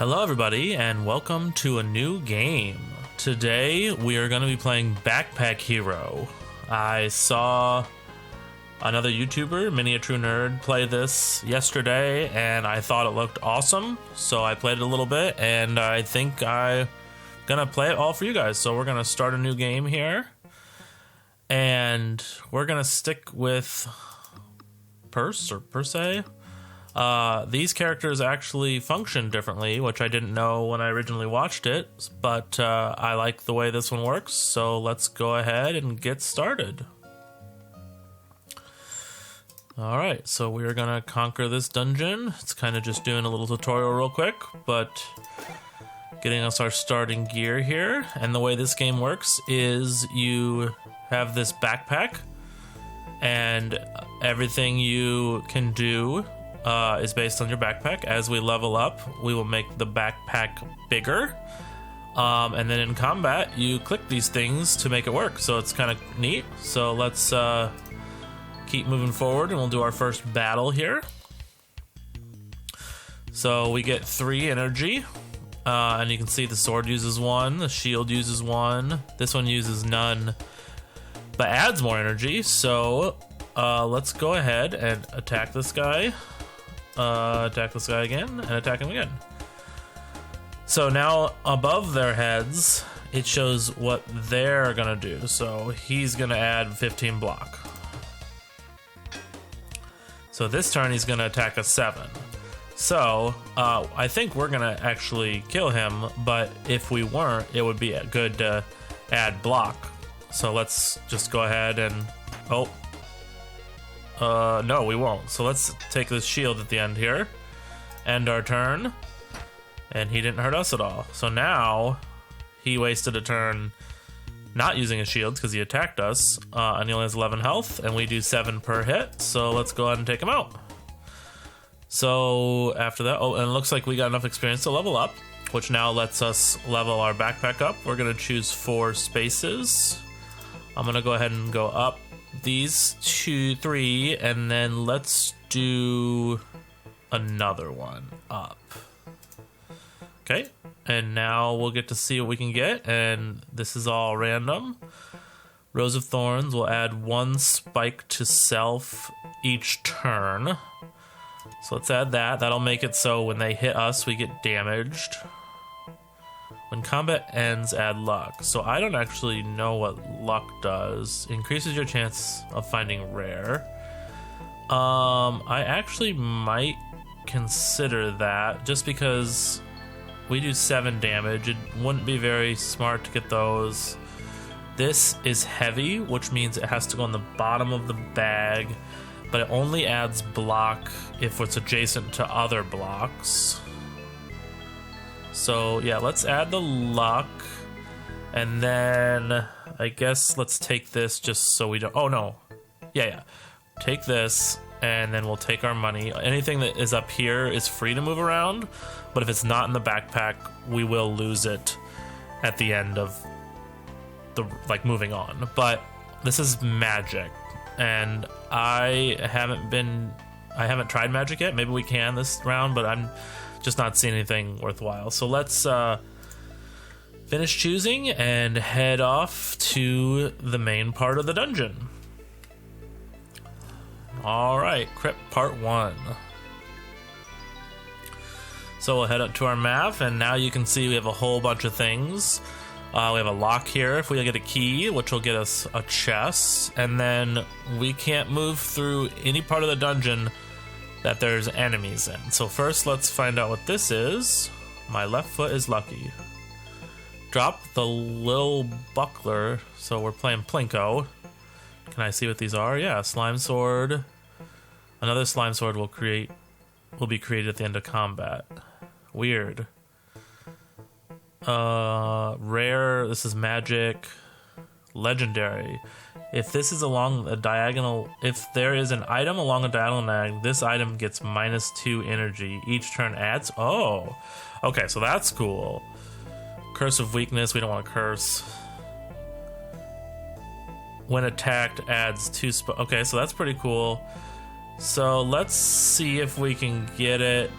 Hello everybody and welcome to a new game. Today we are going to be playing Backpack Hero. I saw another YouTuber, Mini a True Nerd, play this yesterday and I thought it looked awesome. So I played it a little bit and I think I'm going to play it all for you guys. So we're going to start a new game here. And we're going to stick with Per se. These characters actually function differently, which I didn't know when I originally watched it, but I like the way this one works, so let's go ahead and get started. Alright, so we're gonna conquer this dungeon. It's kind of just doing a little tutorial real quick, but getting us our starting gear here. And the way this game works is you have this backpack, and everything you can do is based on your backpack. As we level up, we will make the backpack bigger. And then in combat, you click these things to make it work. So it's kind of neat. So let's keep moving forward and we'll do our first battle here. So we get 3 energy. And you can see the sword uses 1, the shield uses 1. This one uses none, but adds more energy. So let's go ahead and attack this guy. Attack this guy again, and attack him again. So now above their heads, it shows what they're gonna do. So he's gonna add 15 block. So this turn he's gonna attack a 7. So I think we're gonna actually kill him, but if we weren't, it would be good to add block. So let's just go ahead and no, we won't. So let's take this shield at the end here. End our turn. And he didn't hurt us at all. So now he wasted a turn not using his shields because he attacked us. And he only has 11 health. And we do 7 per hit. So let's go ahead and take him out. So after that, and it looks like we got enough experience to level up, which now lets us level our backpack up. We're going to choose 4 spaces. I'm going to go ahead and go up these 2, 3, and then let's do another one up. Okay, and now we'll get to see what we can get, and this is all random. Rose of Thorns will add 1 spike to self each turn. So let's add that. That'll make it so when they hit us, we get damaged. When combat ends, add luck. So I don't actually know what luck does. Increases your chance of finding rare. I actually might consider that just because we do 7 damage. It wouldn't be very smart to get those. This is heavy, which means it has to go on the bottom of the bag, but it only adds block if it's adjacent to other blocks. So yeah, let's add the luck, and then I guess let's take this just so we don't, oh no, yeah, take this, and then we'll take our money. Anything that is up here is free to move around, but if it's not in the backpack, we will lose it at the end of the, moving on. But this is magic, and I haven't tried magic yet. Maybe we can this round, but I'm just not seeing anything worthwhile. So let's finish choosing and head off to the main part of the dungeon. Alright, Crypt Part 1. So we'll head up to our map, and now you can see we have a whole bunch of things. We have a lock here if we get a key, which will get us a chest, and then we can't move through any part of the dungeon that there's enemies in. So first let's find out what this is. My left foot is lucky. Drop the little buckler. So we're playing Plinko. Can I see what these are? Yeah, slime sword. Another slime sword will be created at the end of combat. Weird. Rare, this is magic. Legendary. If this is along a diagonal, if there is an item along a diagonal, this item gets -2 energy. Each turn adds. Oh, okay, so that's cool. Curse of weakness. We don't want to curse. When attacked, adds 2. Okay, so that's pretty cool. So let's see if we can get it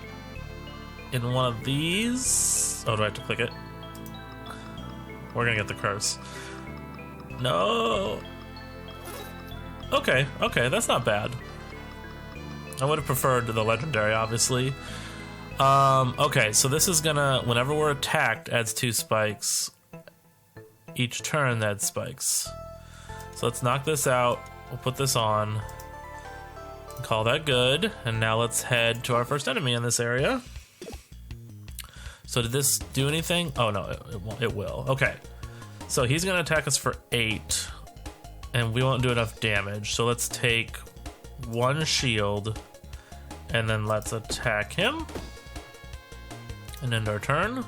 in one of these. Oh, do I have to click it? We're gonna get the curse. No. Okay, that's not bad. I would have preferred the legendary, obviously. Okay, so this is gonna, whenever we're attacked, adds 2 spikes. Each turn adds spikes. So let's knock this out. We'll put this on. Call that good. And now let's head to our first enemy in this area. So did this do anything? Oh no, it will. Okay. So he's gonna attack us for 8. And we won't do enough damage. So let's take 1 shield. And then let's attack him. And end our turn.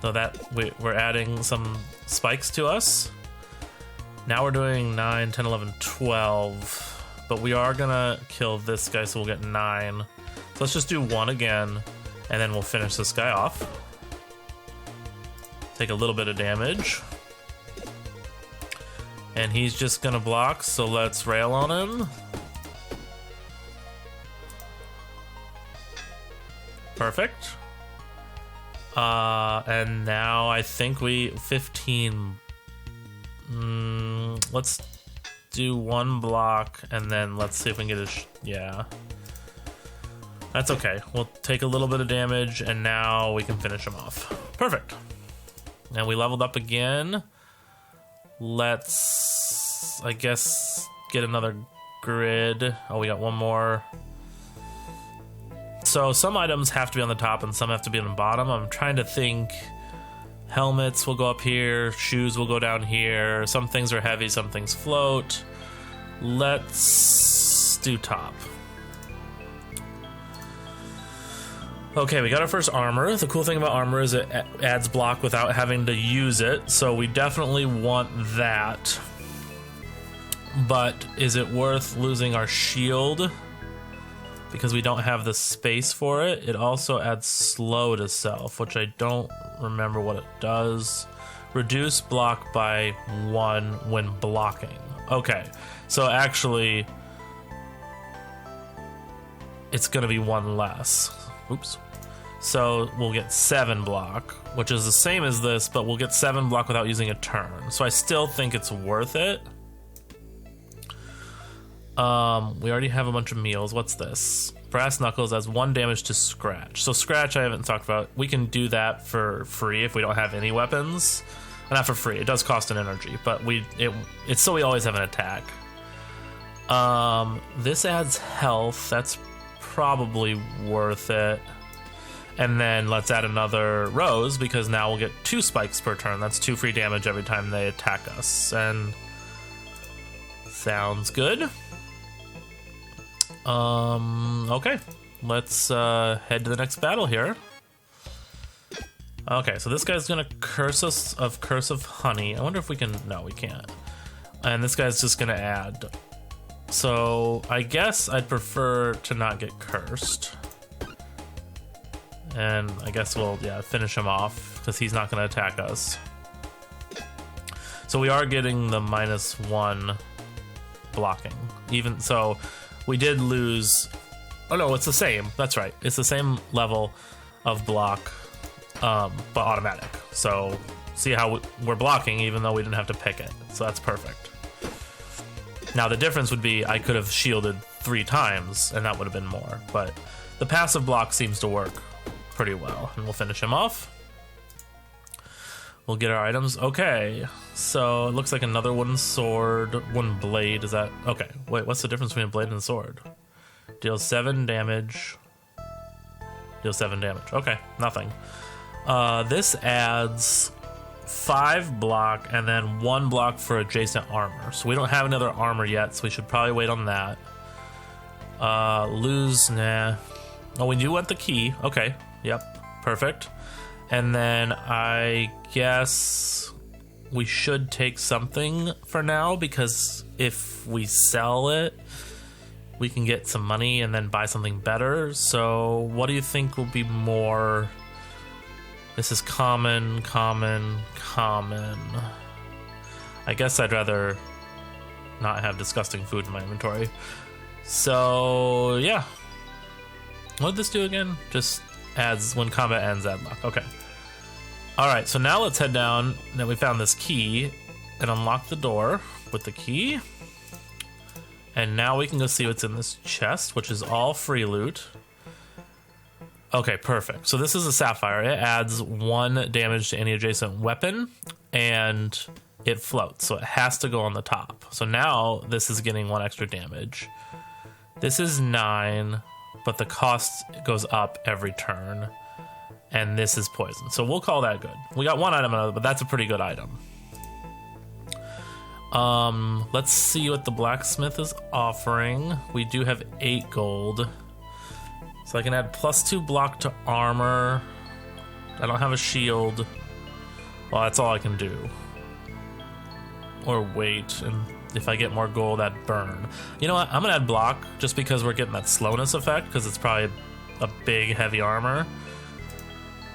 So that we're adding some spikes to us. Now we're doing 9, 10, 11, 12. But we are gonna kill this guy, so we'll get 9. So let's just do 1 again, and then we'll finish this guy off. Take a little bit of damage. And he's just gonna block, so let's rail on him. Perfect. And now I think 15. Let's do 1 block, and then let's see if we can get a. Yeah. That's okay. We'll take a little bit of damage, and now we can finish him off. Perfect. And we leveled up again. Let's, I guess, get another grid. Oh, we got 1 more. So some items have to be on the top and some have to be on the bottom. I'm trying to think. Helmets will go up here. Shoes will go down here. Some things are heavy, some things float. Let's do top. Okay, we got our first armor. The cool thing about armor is it adds block without having to use it. So we definitely want that. But is it worth losing our shield? Because we don't have the space for it. It also adds slow to self, which I don't remember what it does. Reduce block by 1 when blocking. Okay, so actually it's gonna be 1 less. Oops. So we'll get 7 block, which is the same as this, but we'll get 7 block without using a turn. So I still think it's worth it. We already have a bunch of meals. What's this? Brass Knuckles adds 1 damage to Scratch. So Scratch I haven't talked about. We can do that for free if we don't have any weapons. Not for free. It does cost an energy, but it's so we always have an attack. This adds health. That's probably worth it. And then let's add another Rose, because now we'll get 2 spikes per turn. That's 2 free damage every time they attack us. And sounds good. Okay, let's head to the next battle here. Okay, so this guy's gonna curse us of Curse of Honey. I wonder if we can. No, we can't. And this guy's just gonna add. So I guess I'd prefer to not get cursed. And I guess we'll finish him off because he's not gonna attack us. So we are getting the -1 blocking. Even so. We did lose. Oh no, it's the same. That's right. It's the same level of block, but automatic. So see how we're blocking even though we didn't have to pick it. So that's perfect. Now the difference would be I could have shielded 3 times and that would have been more. But the passive block seems to work pretty well. And we'll finish him off. We'll get our items. Okay, so it looks like another wooden sword, wooden blade. Is that okay? Wait, what's the difference between a blade and a sword? Deals 7 damage. Deals 7 damage. Okay, nothing. This adds 5 block and then 1 block for adjacent armor. So we don't have another armor yet, so we should probably wait on that. Lose, nah. Oh, we do want the key. Okay, yep, perfect. And then I guess we should take something for now, because if we sell it, we can get some money and then buy something better. So what do you think will be more? This is common, common, common. I guess I'd rather not have disgusting food in my inventory. So yeah. What did this do again? Just adds, when combat ends, add luck. Okay. Alright, so now let's head down. Now we found this key and unlock the door with the key. And now we can go see what's in this chest, which is all free loot. Okay, perfect. So this is a sapphire. It adds 1 damage to any adjacent weapon, and it floats, so it has to go on the top. So now this is getting 1 extra damage. This is 9, but the cost goes up every turn. And this is poison, so we'll call that good. We got 1 item, but that's a pretty good item. Let's see what the blacksmith is offering. We do have 8 gold. So I can add +2 block to armor. I don't have a shield. Well, that's all I can do. Or wait, and if I get more gold, add burn. You know what? I'm gonna add block just because we're getting that slowness effect, because it's probably a big, heavy armor.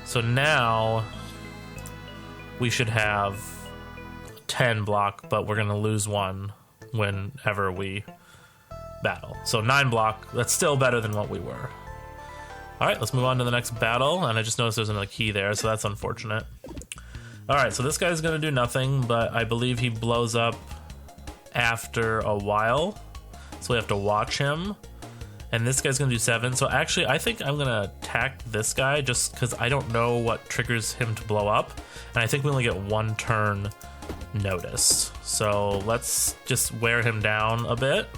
So now we should have 10 block, but we're gonna lose 1 whenever we battle. So 9 block, that's still better than what we were. Alright, let's move on to the next battle, and I just noticed there's another key there, so that's unfortunate. Alright, so this guy's gonna do nothing, but I believe he blows up after a while, so we have to watch him. And this guy's gonna do 7, so actually I think I'm gonna attack this guy just because I don't know what triggers him to blow up, and I think we only get 1 turn notice. So let's just wear him down a bit.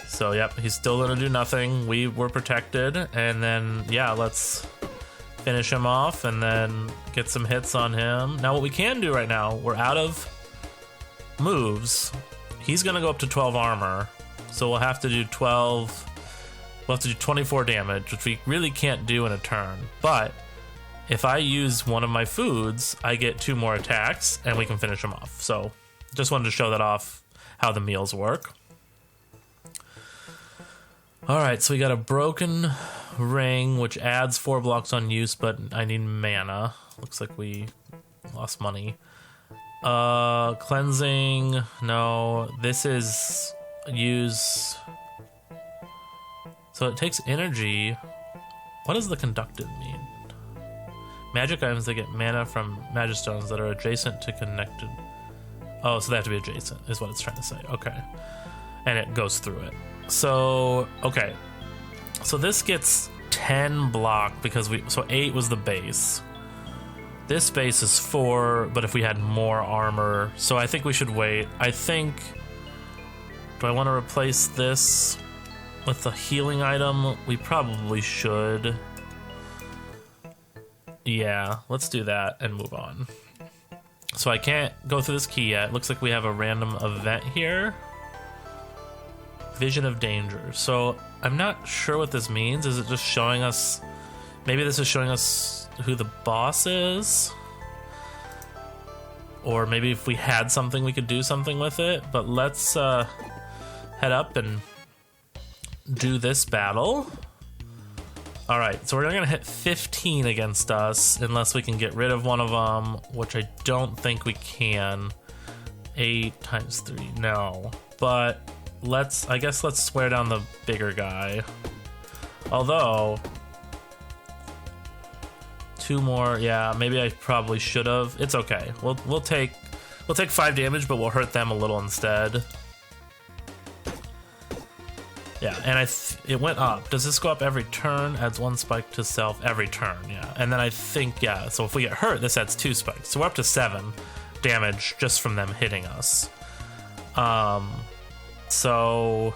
So yep, he's still gonna do nothing. We were protected, and then yeah, let's finish him off and then get some hits on him. Now what we can do right now, we're out of moves. He's gonna go up to 12 armor, so we'll have to do 12. We'll have to do 24 damage, which we really can't do in a turn. But if I use one of my foods, I get 2 more attacks and we can finish him off. So just wanted to show that off, how the meals work. Alright, so we got a broken ring, which adds 4 blocks on use, but I need mana. Looks like we lost money. Cleansing, no. This is use. So it takes energy. What does the conducted mean? Magic items that get mana from magic stones that are adjacent to connected. Oh, so they have to be adjacent, is what it's trying to say. Okay. And it goes through it. So, okay. So this gets 10 block because so 8 was the base. This base is 4, but if we had more armor. So I think we should wait. I think, do I want to replace this with a healing item? We probably should. Yeah, let's do that and move on. So I can't go through this key yet. Looks like we have a random event here. Vision of danger. So I'm not sure what this means. Is it just showing us, maybe this is showing us who the boss is? Or maybe if we had something we could do something with it. But let's head up and do this battle. Alright, so we're gonna hit 15 against us unless we can get rid of one of them, which I don't think we can. 8 times 3, no. But I guess let's swear down the bigger guy. Although 2 more, yeah, maybe I probably should have. It's okay. We'll take 5 damage, but we'll hurt them a little instead. Yeah, and it went up. Does this go up every turn? Adds 1 spike to self every turn, yeah. And then I think, yeah, so if we get hurt, this adds 2 spikes. So we're up to 7 damage just from them hitting us. So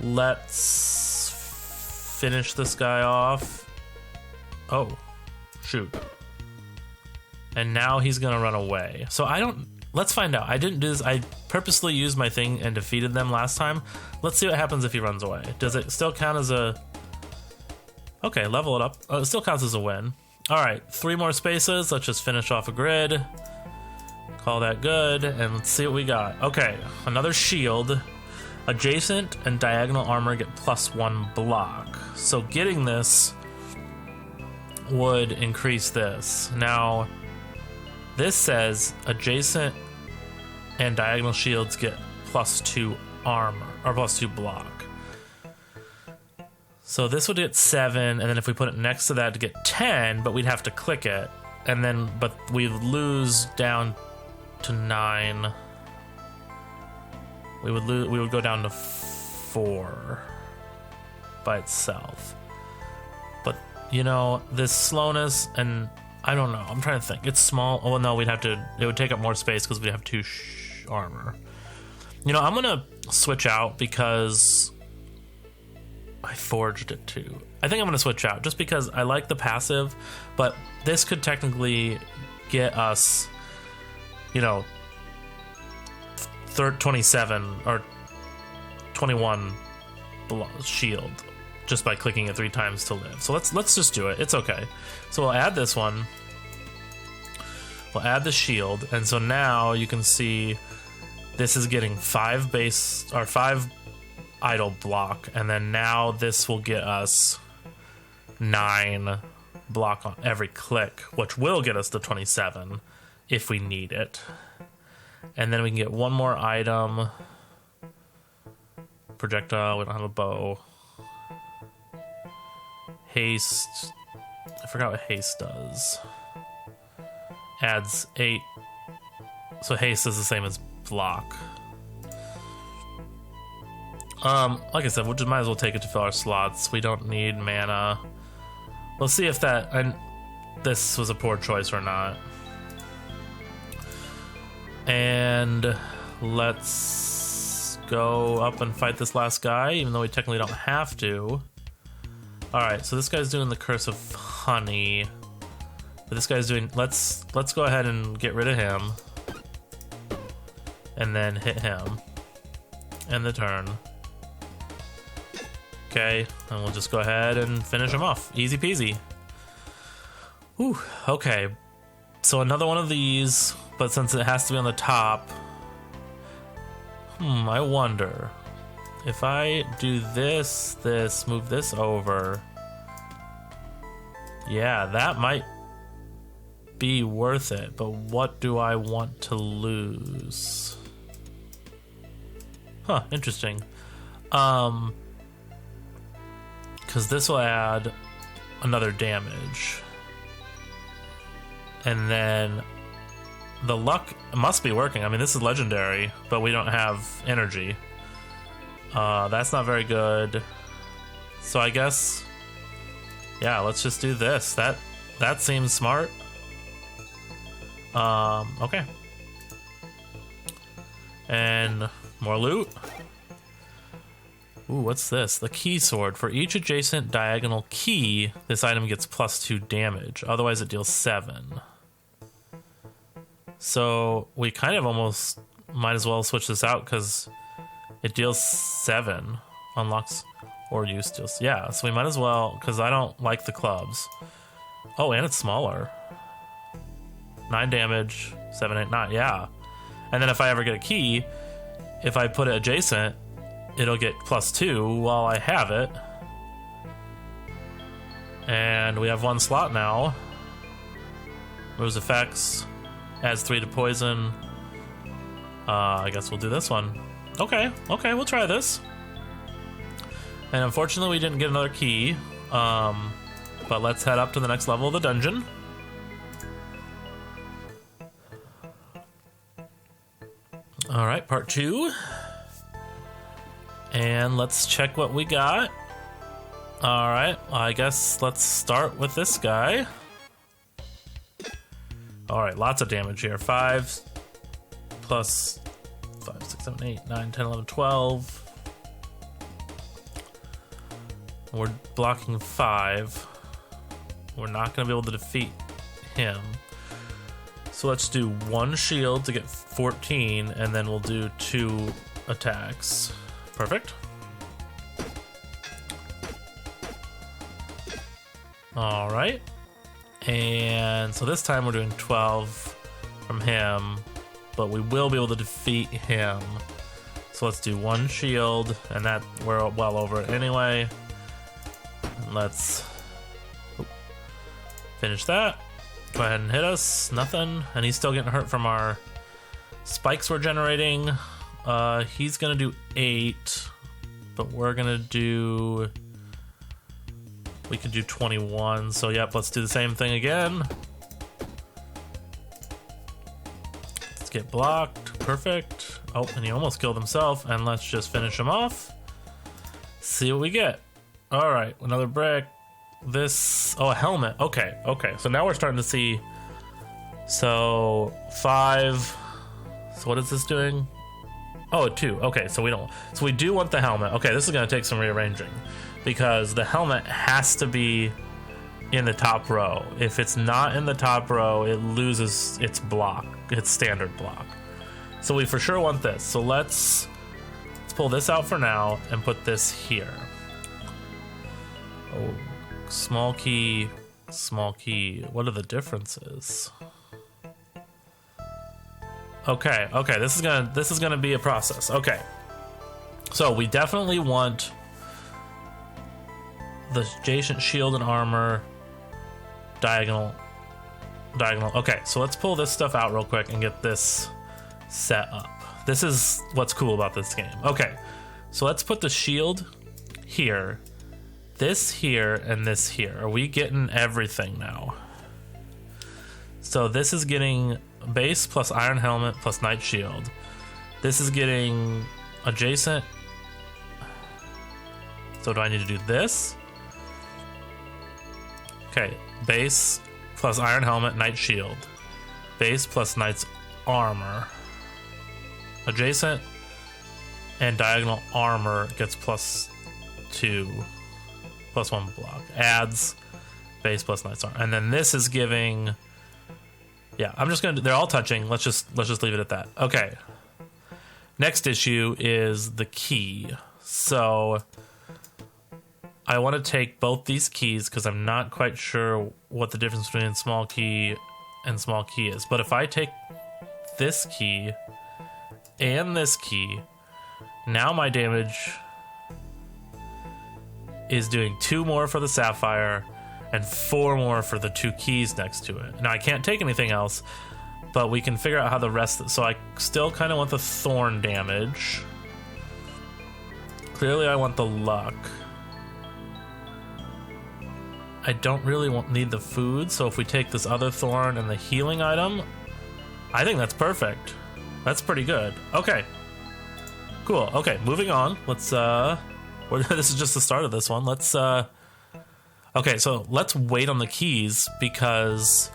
let's finish this guy off. Oh, shoot. And now he's gonna run away. So let's find out. I didn't do this. I purposely used my thing and defeated them last time. Let's see what happens if he runs away. Does it still count as a... Okay, level it up. Oh, it still counts as a win. Alright, 3 more spaces. Let's just finish off a grid. Call that good, and let's see what we got. Okay, another shield. Adjacent and diagonal armor get +1 block. So getting this would increase this. Now, this says adjacent and diagonal shields get +2 armor, or +2 block. So this would get 7, and then if we put it next to that to get 10, but we'd have to click it, and then but we lose down to 9. We would go down to 4 by itself. But you know, this slowness, and I don't know. I'm trying to think. It's small. Oh no, we'd have to. It would take up more space because we'd have 2 armor. You know, I'm gonna switch out because I forged it too. I think I'm gonna switch out just because I like the passive, but this could technically get us, you know, 27 or 21 shield just by clicking it 3 times to live. So let's just do it. It's okay. So we'll add this one. We'll add the shield, and so now you can see this is getting 5 base or 5 idle block, and then now this will get us 9 block on every click, which will get us to 27 if we need it. And then we can get one more item. Projectile, we don't have a bow. Haste. I forgot what haste does. Adds 8. So haste is the same as block. Like I said, we might as well take it to fill our slots. We don't need mana. We'll see if this was a poor choice or not. And let's go up and fight this last guy, even though we technically don't have to. Alright, so this guy's doing the Curse of Honey. But this guy's doing... Let's go ahead and get rid of him. And then hit him. End the turn. Okay, and we'll just go ahead and finish him off. Easy peasy. Whew, okay. So another one of these, but since it has to be on the top, I wonder if I do this, move this over. Yeah, that might be worth it, but what do I want to lose? Huh, interesting. Because this will add another damage. And then the luck must be working. I mean, this is legendary, but we don't have energy. That's not very good. So I guess, yeah, let's just do this. That seems smart. Okay. And more loot. Ooh, what's this? The key sword. For each adjacent diagonal key, this item gets +2 damage. Otherwise, it deals 7. So we kind of almost might as well switch this out because it deals 7. Unlocks or use deals. Yeah, so we might as well, because I don't like the clubs. Oh, and it's smaller. 9 damage, 7, 8, 9. Yeah. And then if I ever get a key, if I put it adjacent, it'll get +2 while I have it. And we have 1 slot now. Moves effects. Adds 3 to poison. I guess we'll do this one. Okay, we'll try this. And unfortunately we didn't get another key. But let's head up to the next level of the dungeon. Alright, part 2. And let's check what we got. Alright, I guess let's start with this guy. Alright, lots of damage here. 5 plus 5, 6, 7, 8, 9, 10, 11, 12. We're blocking 5. We're not going to be able to defeat him. So let's do 1 shield to get 14, and then we'll do 2 attacks. Perfect. Alright. And so this time we're doing 12 from him, but we will be able to defeat him. So let's do 1 shield, and that we're well over it anyway. And let's finish that. Go ahead and hit us. Nothing. And he's still getting hurt from our spikes we're generating. He's gonna do 8, but we're gonna do We could do 21. So yep, let's do the same thing again. Let's get blocked. Perfect. Oh, and he almost killed himself. And let's just finish him off. See what we get. All right, another brick. This, oh, a helmet. Okay, okay. So now we're starting to see. So 5. So what is this doing? Oh, 2. Okay, so we don't. So we do want the helmet. Okay, this is gonna take some rearranging because the helmet has to be in the top row. If it's not in the top row, it loses its block, its standard block. So we for sure want this. So let's pull this out for now and put this here. Oh, small key, small key. What are the differences? Okay, okay, this is gonna be a process. Okay. So we definitely want the adjacent shield and armor diagonal. Okay, so let's pull this stuff out real quick and get this set up. This is what's cool about this game. Okay, so let's put the shield here, this here, and this here. Are we getting everything now? So this is getting base plus iron helmet plus knight shield. This is getting adjacent. So do I need to do this? Okay, base plus iron helmet, knight shield. Base plus knight's armor. Adjacent and diagonal armor gets +2, +1 block. Adds base plus knight's armor. And then this is giving, yeah, I'm just gonna, they're all touching. Let's just leave it at that. Okay. Next issue is the key. So I want to take both these keys because I'm not quite sure what the difference between small key and small key is. But if I take this key and this key, now my damage is doing 2 more for the sapphire and 4 more for the 2 keys next to it. Now I can't take anything else, but we can figure out how the rest. So I still kind of want the thorn damage. Clearly I want the luck. I don't really need the food, so if we take this other thorn and the healing item, I think that's perfect. That's pretty good. Okay. Cool. Okay, moving on. Let's this is just the start of this one. Let's okay, so let's wait on the keys because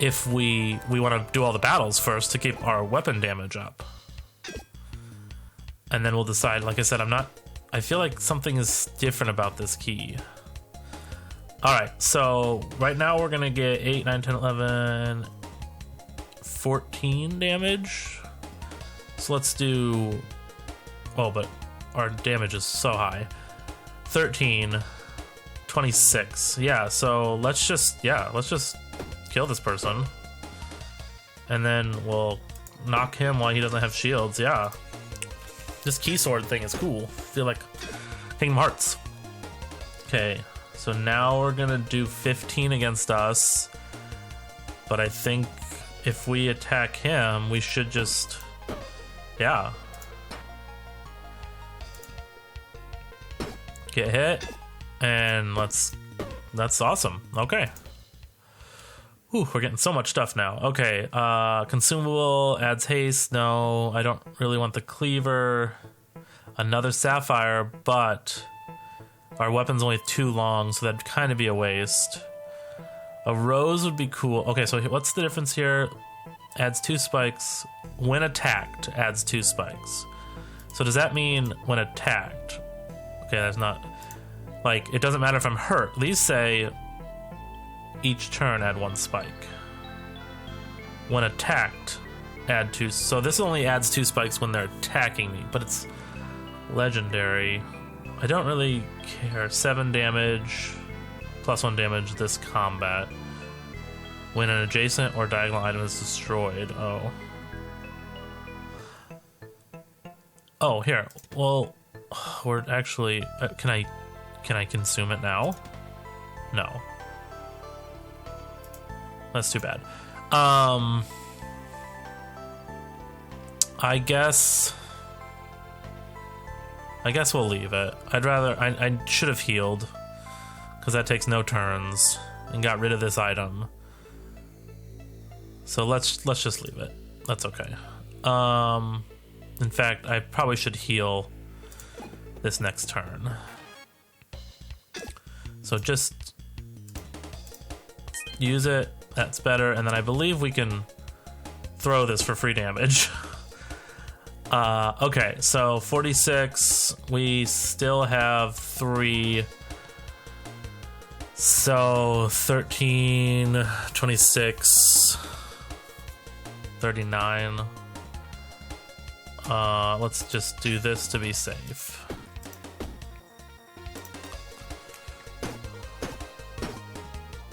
if we want to do all the battles first to keep our weapon damage up. And then we'll decide. Like I said, I feel like something is different about this key. Alright, so right now we're gonna get 8, 9, 10, 11, 14 damage. So let's do, oh, but our damage is so high. 13, 26. Yeah, so let's just kill this person. And then we'll knock him while he doesn't have shields. Yeah. This key sword thing is cool. I feel like Kingdom Hearts. Okay, so now we're gonna do 15 against us. But I think if we attack him, we should just, yeah. Get hit, and that's awesome. Okay. Whew, we're getting so much stuff now. Okay, consumable, adds haste. No, I don't really want the cleaver. Another sapphire, but our weapon's only 2 long, so that'd kind of be a waste. A rose would be cool. Okay, so what's the difference here? Adds 2 spikes. When attacked, adds 2 spikes. So does that mean when attacked? Okay, that's not, like, it doesn't matter if I'm hurt. These say each turn add 1 spike. When attacked, add 2. So this only adds 2 spikes when they're attacking me, but it's legendary. I don't really care. 7 damage, +1 damage this combat. When an adjacent or diagonal item is destroyed. Oh. Oh, here. Well, we're actually, can I consume it now? No. That's too bad. I guess I guess we'll leave it. I'd rather... I should have healed, because that takes no turns, and got rid of this item. So let's just leave it. That's okay. In fact, I probably should heal this next turn. So just use it. That's better. And then I believe we can throw this for free damage. Okay, so 46. We still have 3. So 13, 26, 39. Let's just do this to be safe.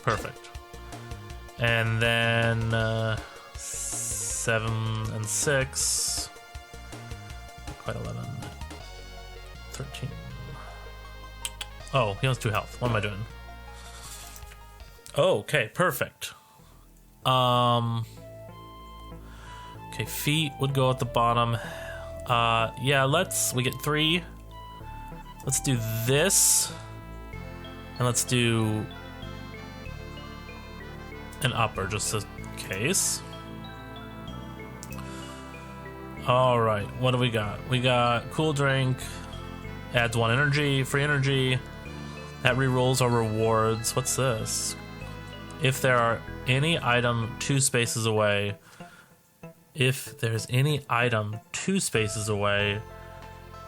Perfect. And then 7 and 6. Quite 11. 13. Oh, he has 2 health. What am I doing? Okay, perfect. Okay, feet would go at the bottom. Yeah, we get 3. Let's do this. And let's do an upper, just in case. Alright, what do we got? We got cool drink. Adds 1 energy, free energy. That rerolls our rewards. What's this? If there are any item 2 spaces away. If there's any item 2 spaces away.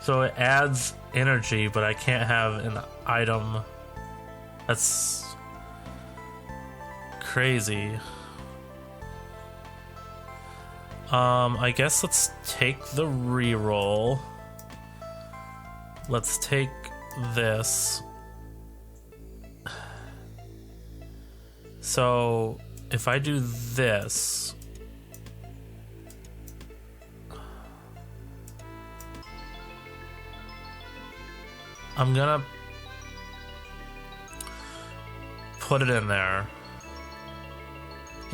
So it adds energy, but I can't have an item. That's crazy. I guess let's take the reroll. Let's take this. So if I do this, I'm gonna put it in there.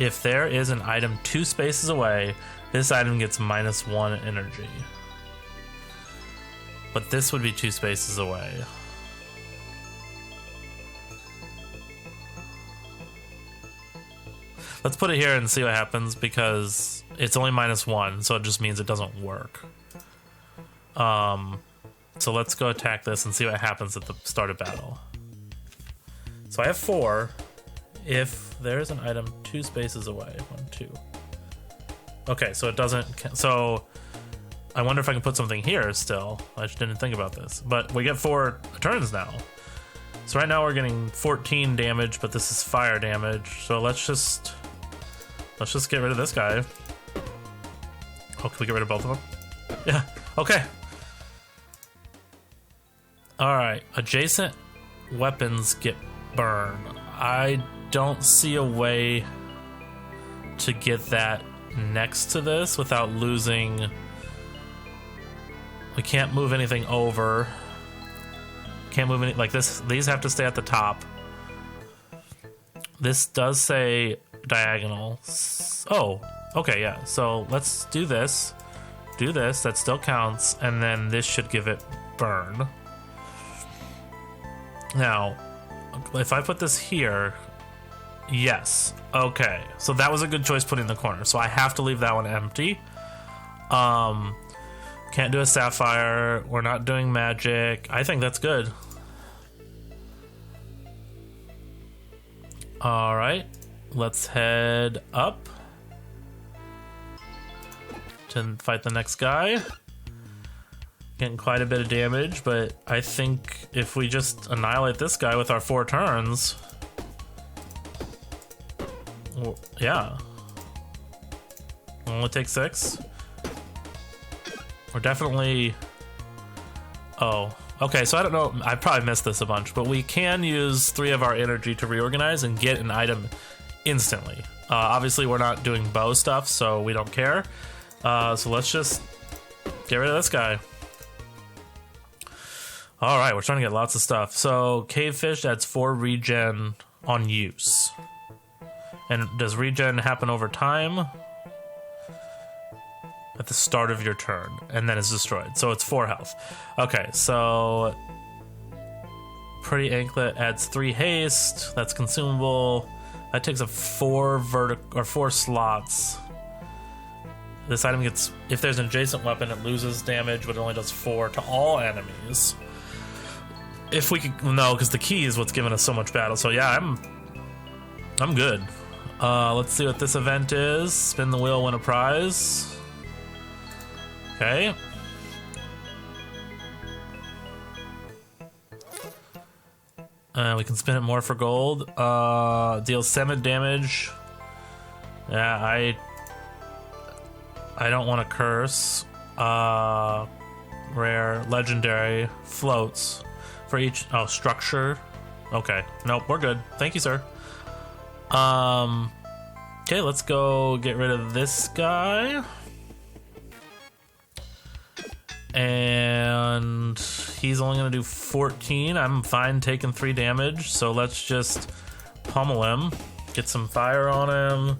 If there is an item 2 spaces away, this item gets -1 energy. But this would be 2 spaces away. Let's put it here and see what happens, because it's only -1, so it just means it doesn't work. So let's go attack this and see what happens at the start of battle. So I have 4. If there's an item 2 spaces away, 1, 2. Okay, so it doesn't. So I wonder if I can put something here still. I just didn't think about this, but we get 4 turns now. So right now we're getting 14 damage, but this is fire damage. So let's just get rid of this guy. Oh, can we get rid of both of them? Yeah. Okay. All right. Adjacent weapons get burned. I don't see a way to get that next to this without losing. We can't move anything over. Can't move any like this. These have to stay at the top. This does say diagonal. Oh, okay, yeah. So let's do this. Do this. That still counts, and then this should give it burn. Now, if I put this here, yes. Okay, so that was a good choice putting in the corner. So I have to leave that one empty. Can't do a sapphire. We're not doing magic. I think that's good. All right, let's head up to fight the next guy. Getting quite a bit of damage, but I think if we just annihilate this guy with our 4 turns, well, yeah, only take 6. We're definitely. Oh, okay. So I don't know. I probably missed this a bunch, but we can use 3 of our energy to reorganize and get an item instantly. Obviously, we're not doing bow stuff, so we don't care. So let's just get rid of this guy. All right, we're trying to get lots of stuff. So Cavefish adds 4 regen on use. And does regen happen over time? at the start of your turn, and then it's destroyed. So it's 4 health. Okay, so Pretty Anklet adds 3 haste. That's consumable. That takes up 4 slots. This item gets, if there's an adjacent weapon, it loses damage, but it only does 4 to all enemies. If we could, no, because the key is what's giving us so much battle. So yeah, I'm good. Let's see what this event is. Spin the wheel, win a prize. Okay. We can spin it more for gold. Deals 7 damage. Yeah, I don't want to curse. Rare, legendary, floats for each. Oh, structure. Okay, nope, we're good. Thank you, sir. Okay, let's go get rid of this guy. And he's only going to do 14. I'm fine taking 3 damage, so let's just pummel him. Get some fire on him.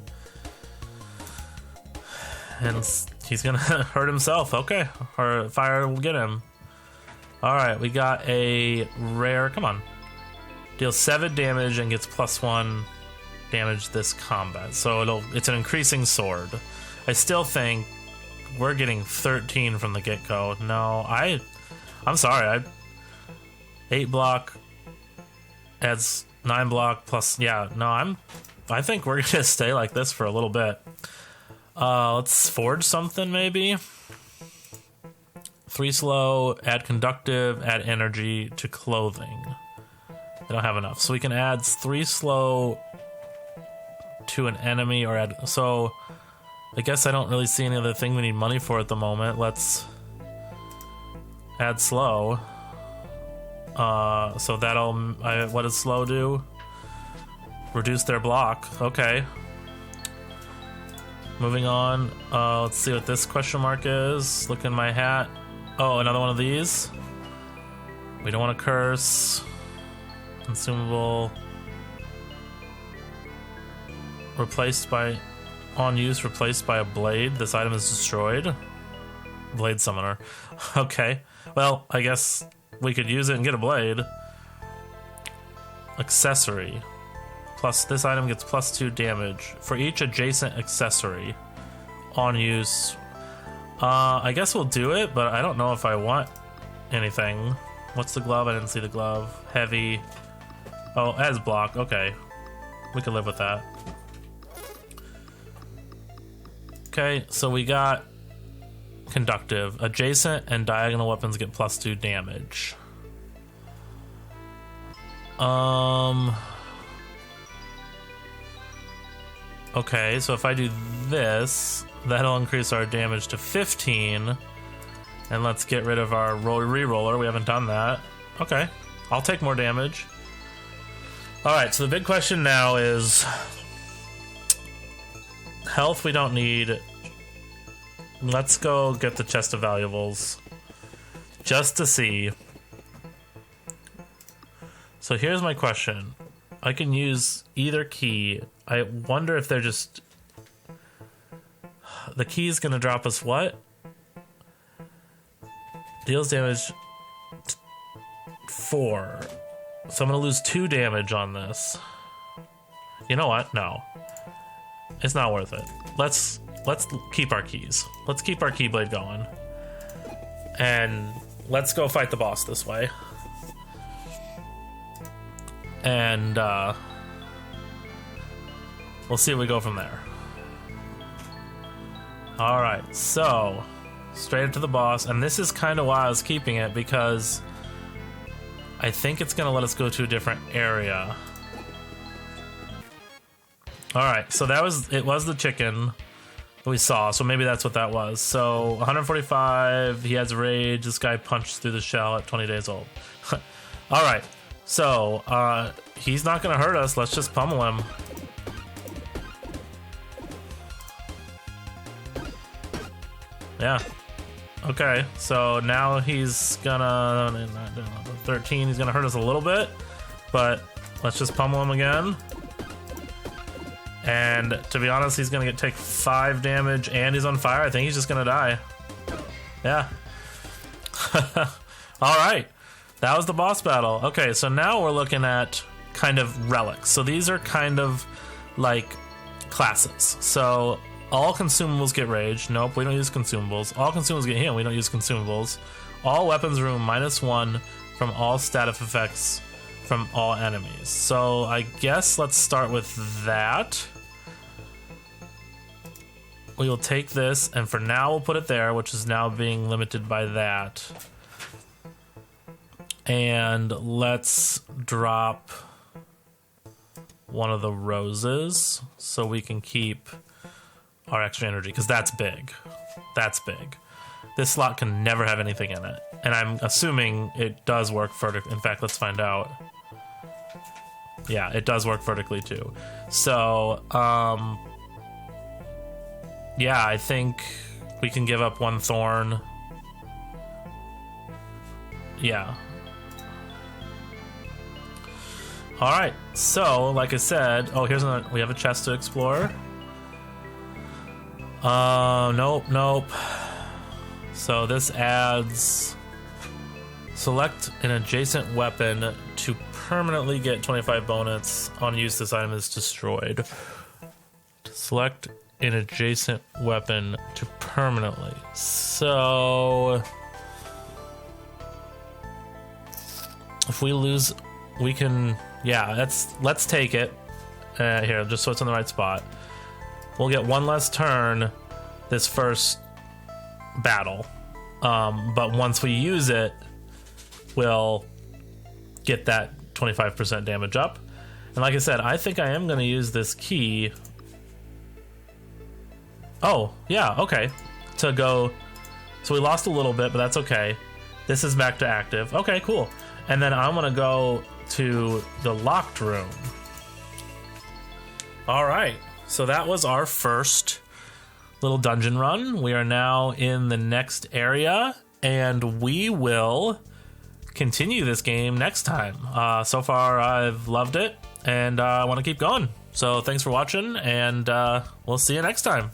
And he's going to hurt himself. Okay, or fire will get him. Alright, we got a rare. Come on. Deals 7 damage and gets +1 damage this combat. So it's an increasing sword. I still think we're getting 13 from the get-go. No, I'm sorry. 8 block adds 9 block plus. Yeah, no, I think we're gonna stay like this for a little bit. Let's forge something maybe. 3 slow, add conductive, add energy to clothing. I don't have enough, so we can add 3 slow to an enemy or add. So I guess I don't really see any other thing we need money for at the moment. Let's add slow. So that'll, what does slow do? Reduce their block. Okay. Moving on. Let's see what this question mark is. Look in my hat. Oh, another one of these. We don't want to curse. Consumable. Replaced by, on use, replaced by a blade. This item is destroyed. Blade summoner. Okay. Well, I guess we could use it and get a blade. Accessory. Plus, this item gets +2 damage for each adjacent accessory on use. I guess we'll do it, but I don't know if I want anything. What's the glove? I didn't see the glove. Heavy. Oh, as block. Okay. We can live with that. Okay, so we got conductive. Adjacent and diagonal weapons get +2 damage. Okay, so if I do this, that'll increase our damage to 15. And let's get rid of our re-roller. We haven't done that. Okay, I'll take more damage. Alright, so the big question now is health we don't need. Let's go get the chest of valuables just to see. So here's my question. I can use either key. I wonder if they're just... The key is going to drop us what? Deals damage 4. So I'm going to lose 2 damage on this. You know what? No. It's not worth it. Let's keep our keys. Let's keep our keyblade going. And let's go fight the boss this way. And we'll see if we go from there. Alright, so straight up to the boss. And this is kind of why I was keeping it, because I think it's going to let us go to a different area. Alright, so it was the chicken we saw, so maybe that's what that was. So 145, he has rage. This guy punched through the shell at 20 days old. Alright, so he's not going to hurt us. Let's just pummel him. Yeah. Okay, so now he's gonna 13. He's gonna hurt us a little bit, but let's just pummel him again. And to be honest, he's gonna take 5 damage and he's on fire. I think he's just gonna die. Yeah. All right. That was the boss battle. Okay, so now we're looking at kind of relics. So these are kind of like classes. So all consumables get rage. Nope, we don't use consumables. All consumables get heal. We don't use consumables. All weapons room -1 from all status effects from all enemies. So I guess let's start with that. We will take this, and for now we'll put it there, which is now being limited by that. And let's drop one of the roses so we can keep our extra energy, because that's big. That's big. This slot can never have anything in it. And I'm assuming it does work vertically. In fact, let's find out. Yeah, it does work vertically too. So, yeah, I think we can give up 1 thorn. Yeah. All right, so like I said, oh, here's another, we have a chest to explore. Nope. So this adds, select an adjacent weapon to permanently get 25 bonus on use this item is destroyed. Select an adjacent weapon to permanently. So if we lose, we can, yeah, let's take it. Here, just so it's in the right spot. We'll get 1 less turn this first battle. But once we use it, we'll get that 25% damage up. And like I said, I think I am going to use this key. Oh, yeah, okay. To go, so we lost a little bit, but that's okay. This is back to active. Okay, cool. And then I'm going to go to the locked room. All right, so that was our first little dungeon run. We are now in the next area, and we will continue this game next time. So far, I've loved it, and I want to keep going. So thanks for watching, and we'll see you next time.